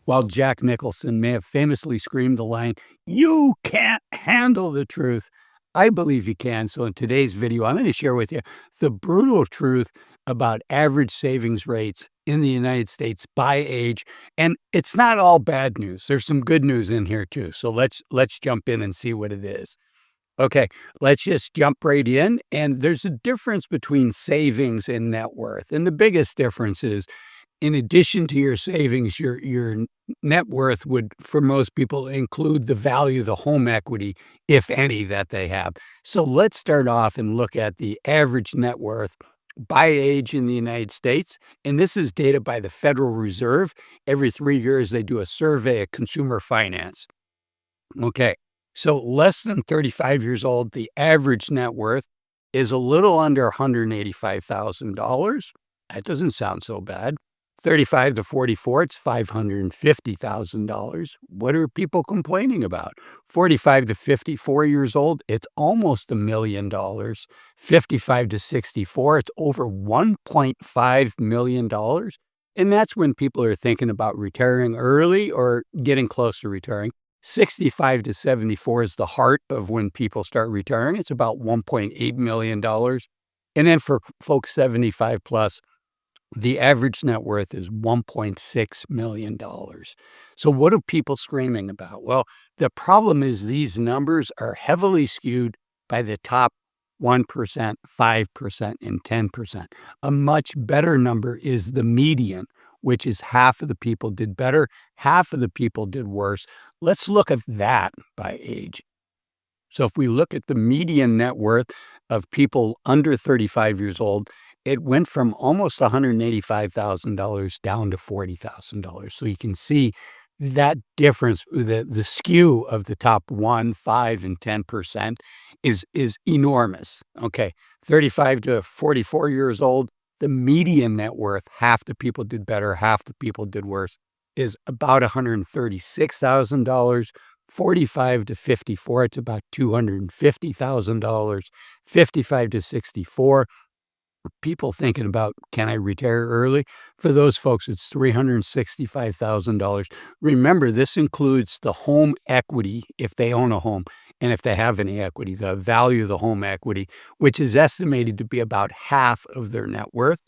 While Jack Nicholson may have famously screamed the line, "You can't handle the truth," I believe you can. So in today's video, I'm going to share with you the brutal truth about average savings rates in the United States by age. And it's not all bad news. There's some good news in here too. So let's jump in and see what it is. Okay, let's just jump right in. And there's a difference between savings and net worth. And the biggest difference is, in addition to your savings, your net worth would, for most people, include the value of the home equity, if any, that they have. So let's start off and look at the average net worth by age in the United States. And this is data by the Federal Reserve. Every 3 years, they do a survey of consumer finance. Okay, so less than 35 years old, the average net worth is a little under $185,000. That doesn't sound so bad. 35 to 44, it's $550,000. What are people complaining about? 45 to 54 years old, it's almost $1 million. 55 to 64, it's over $1.5 million. And that's when people are thinking about retiring early or getting close to retiring. 65 to 74 is the heart of when people start retiring. It's about $1.8 million. And then for folks 75 plus, the average net worth is $1.6 million. So what are people screaming about? Well, the problem is these numbers are heavily skewed by the top 1%, 5%, and 10%. A much better number is the median, which is half of the people did better, half of the people did worse. Let's look at that by age. So if we look at the median net worth of people under 35 years old, it went from almost $185,000 down to $40,000. So you can see that difference, the skew of the top 1, 5, and 10% is enormous. Okay, 35 to 44 years old, the median net worth, half the people did better, half the people did worse, is about $136,000. 45 to 54, it's about $250,000. 55 to 64, people thinking about, can I retire early? For those folks, it's $365,000. Remember, this includes the home equity if they own a home, and if they have any equity, the value of the home equity, which is estimated to be about half of their net worth.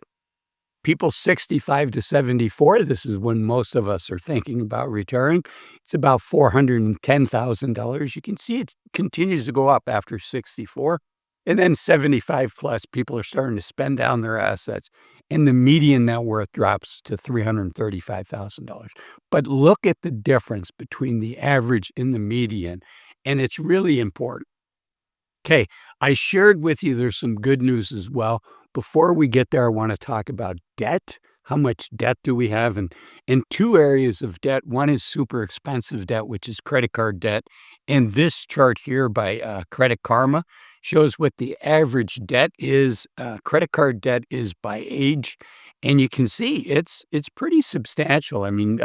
People 65 to 74, this is when most of us are thinking about retiring. It's about $410,000. You can see it continues to go up after 64. And then 75 plus, people are starting to spend down their assets, and the median net worth drops to $335,000. But look at the difference between the average and the median, and it's really important. Okay, I shared with you there's some good news as well. Before we get there, I want to talk about debt. How much debt do we have? And in two areas of debt, one is super expensive debt, which is credit card debt. And this chart here by Credit Karma shows what the average debt is. Credit card debt is by age. And you can see it's pretty substantial. I mean,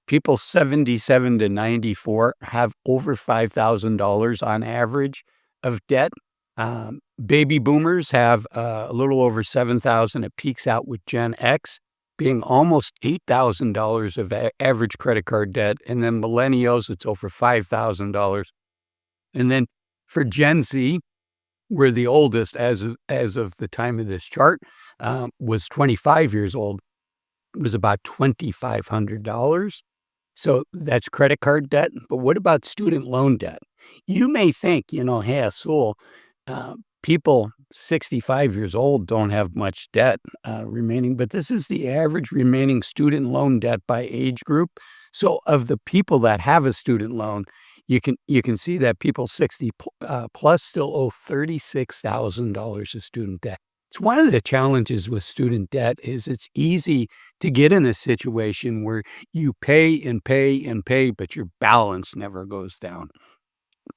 people 77 to 94 have over $5,000 on average of debt. Baby boomers have a little over 7,000. It peaks out with Gen X being almost $8,000 of average credit card debt. And then millennials, it's over $5,000. And then for Gen Z, we're the oldest as of the time of this chart, was 25 years old. It was about $2,500. So that's credit card debt. But what about student loan debt? You may think, hey, Azul, people 65 years old don't have much debt remaining, but this is the average remaining student loan debt by age group. So of the people that have a student loan, you can see that people 60 plus still owe $36,000 of student debt. It's one of the challenges with student debt is it's easy to get in a situation where you pay and pay and pay, but your balance never goes down.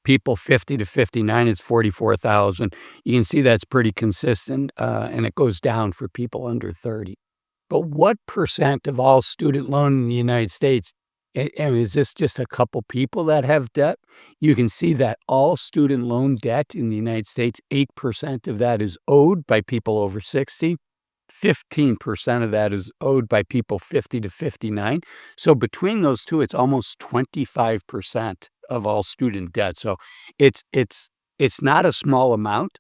People 50 to 59, it's 44,000. You can see that's pretty consistent, and it goes down for people under 30. But what percent of all student loan in the United States, and is this just a couple people that have debt? You can see that all student loan debt in the United States, 8% of that is owed by people over 60. 15% of that is owed by people 50 to 59. So between those two, it's almost 25% of all student debt. So it's not a small amount.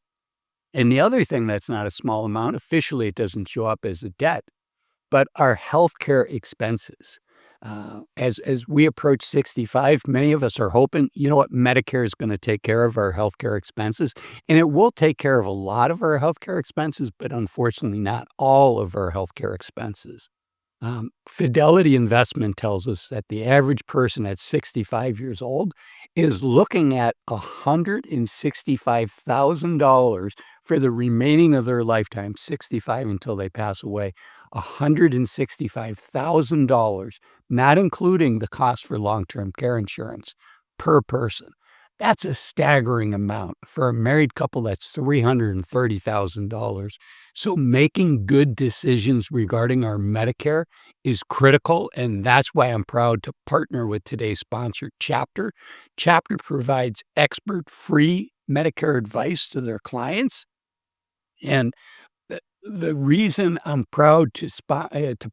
And the other thing that's not a small amount, officially it doesn't show up as a debt, but our healthcare expenses. As we approach 65, many of us are hoping, you know what, Medicare is going to take care of our healthcare expenses, and it will take care of a lot of our healthcare expenses, but unfortunately not all of our healthcare expenses. Fidelity Investment tells us that the average person at 65 years old is looking at $165,000 for the remaining of their lifetime, 65 until they pass away. $165,000, not including the cost for long-term care insurance per person. That's a staggering amount. For a married couple, that's $330,000. So making good decisions regarding our Medicare is critical, and that's why I'm proud to partner with today's sponsor, Chapter. Chapter provides expert-free Medicare advice to their clients, and the reason I'm proud to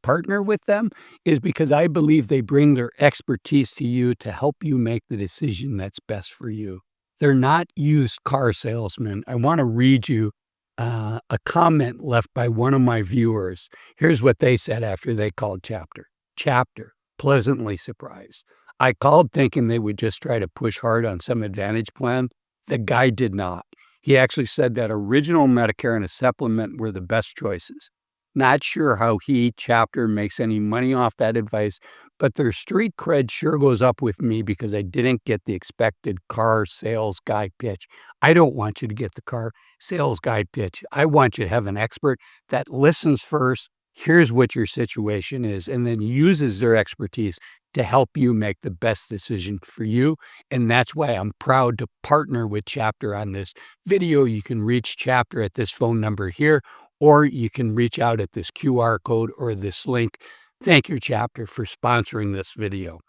partner with them is because I believe they bring their expertise to you to help you make the decision that's best for you. They're not used car salesmen. I want to read you a comment left by one of my viewers. Here's what they said after they called Chapter. Chapter, pleasantly surprised. I called thinking they would just try to push hard on some Advantage plan. The guy did not. He actually said that original Medicare and a supplement were the best choices. Not sure how he, Chapter, makes any money off that advice, but their street cred sure goes up with me because I didn't get the expected car sales guy pitch. I don't want you to get the car sales guy pitch. I want you to have an expert that listens first, hears what your situation is, and then uses their expertise to help you make the best decision for you. And that's why I'm proud to partner with Chapter on this video. You can reach Chapter at this phone number here, or you can reach out at this QR code or this link. Thank you, Chapter, for sponsoring this video.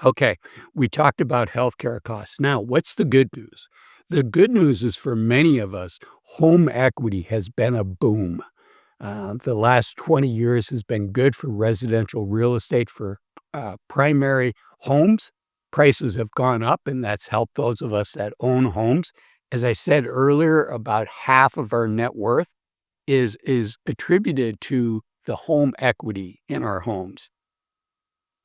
Okay, we talked about healthcare costs. Now, what's the good news? The good news is for many of us, home equity has been a boom. The last 20 years has been good for residential real estate for primary homes. Prices have gone up, and that's helped those of us that own homes. As I said earlier, about half of our net worth is attributed to the home equity in our homes.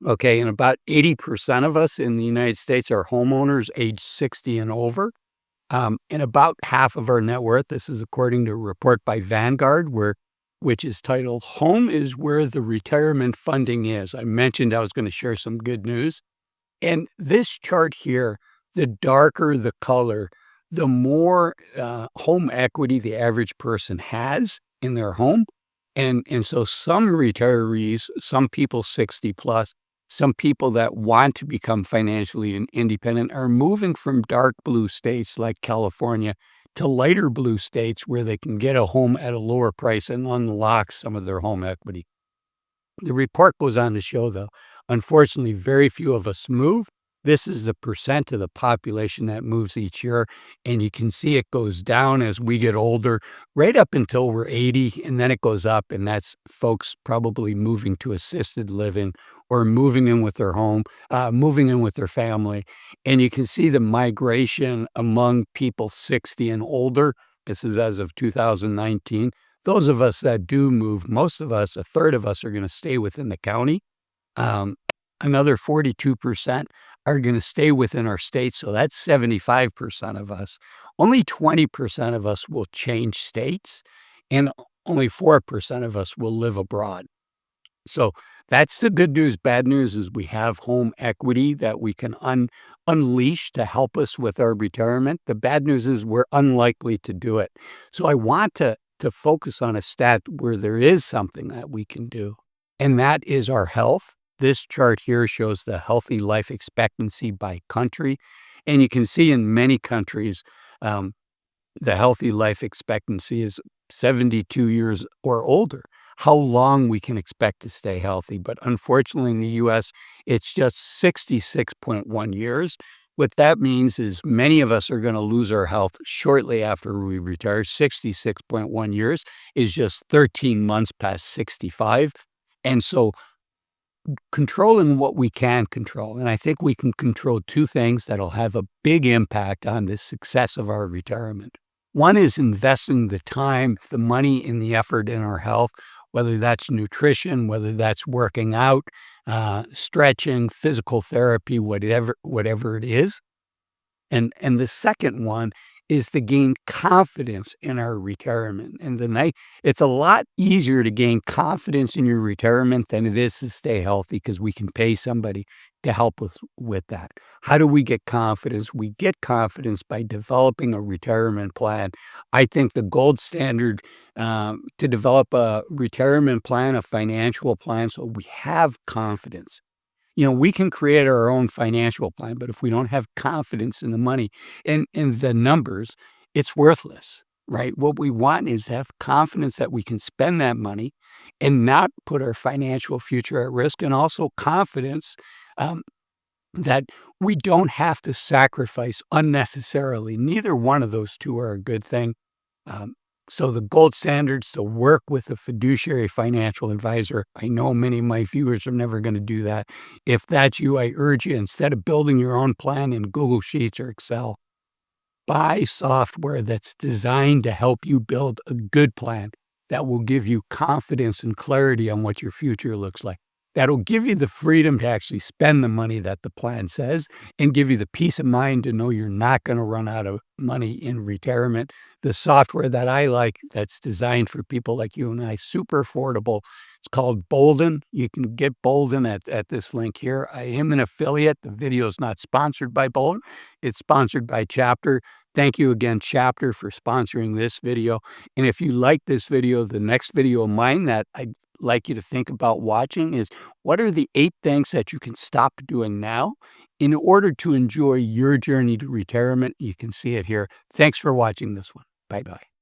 Okay, and about 80% of us in the United States are homeowners age 60 and over. And about half of our net worth, this is according to a report by Vanguard, which is titled, Home is Where the Retirement Funding Is. I mentioned I was going to share some good news. And this chart here, the darker the color, the more home equity the average person has in their home. And so some retirees, some people 60 plus, some people that want to become financially independent are moving from dark blue states like California to lighter blue states where they can get a home at a lower price and unlock some of their home equity. The report goes on to show, though, unfortunately, very few of us move. This is the percent of the population that moves each year, and you can see it goes down as we get older, right up until we're 80, and then it goes up, and that's folks probably moving to assisted living or moving in with their home, moving in with their family. And you can see the migration among people 60 and older. This is as of 2019. Those of us that do move, most of us, a third of us, are going to stay within the county. Another 42% are going to stay within our state, so that's 75% of us. Only 20% of us will change states, and only 4% of us will live abroad. So that's the good news. Bad news is we have home equity that we can unleash to help us with our retirement. The bad news is we're unlikely to do it. So I want to focus on a stat where there is something that we can do, and that is our health. This chart here shows the healthy life expectancy by country, and you can see in many countries, the healthy life expectancy is 72 years or older, how long we can expect to stay healthy. But unfortunately, in the U.S., it's just 66.1 years. What that means is many of us are gonna lose our health shortly after we retire. 66.1 years is just 13 months past 65, and so controlling what we can control, and I think we can control 2 things that'll have a big impact on the success of our retirement. One is investing the time, the money, and the effort in our health, whether that's nutrition, whether that's working out, stretching, physical therapy, whatever it is. And the second one is to gain confidence in our retirement. And the night it's a lot easier to gain confidence in your retirement than it is to stay healthy because we can pay somebody to help us with that. How do we get confidence? We get confidence by developing a retirement plan. I think the gold standard to develop a retirement plan, a financial plan, so we have confidence. We can create our own financial plan, but if we don't have confidence in the money and in the numbers, it's worthless, right? What we want is to have confidence that we can spend that money and not put our financial future at risk, and also confidence um, that we don't have to sacrifice unnecessarily. Neither one of those two are a good thing. Um, so the gold standards to work with a fiduciary financial advisor. I know many of my viewers are never going to do that. If that's you, I urge you, instead of building your own plan in Google Sheets or Excel, buy software that's designed to help you build a good plan that will give you confidence and clarity on what your future looks like. That'll give you the freedom to actually spend the money that the plan says, and give you the peace of mind to know you're not going to run out of money in retirement. The software that I like that's designed for people like you and I, super affordable. It's called Bolden. You can get Bolden at this link here. I am an affiliate. The video is not sponsored by Bolden. It's sponsored by Chapter. Thank you again, Chapter, for sponsoring this video. And if you like this video, the next video of mine that I'd like you to think about watching is, what are the 8 things that you can stop doing now in order to enjoy your journey to retirement? You can see it here. Thanks for watching this one. Bye-bye.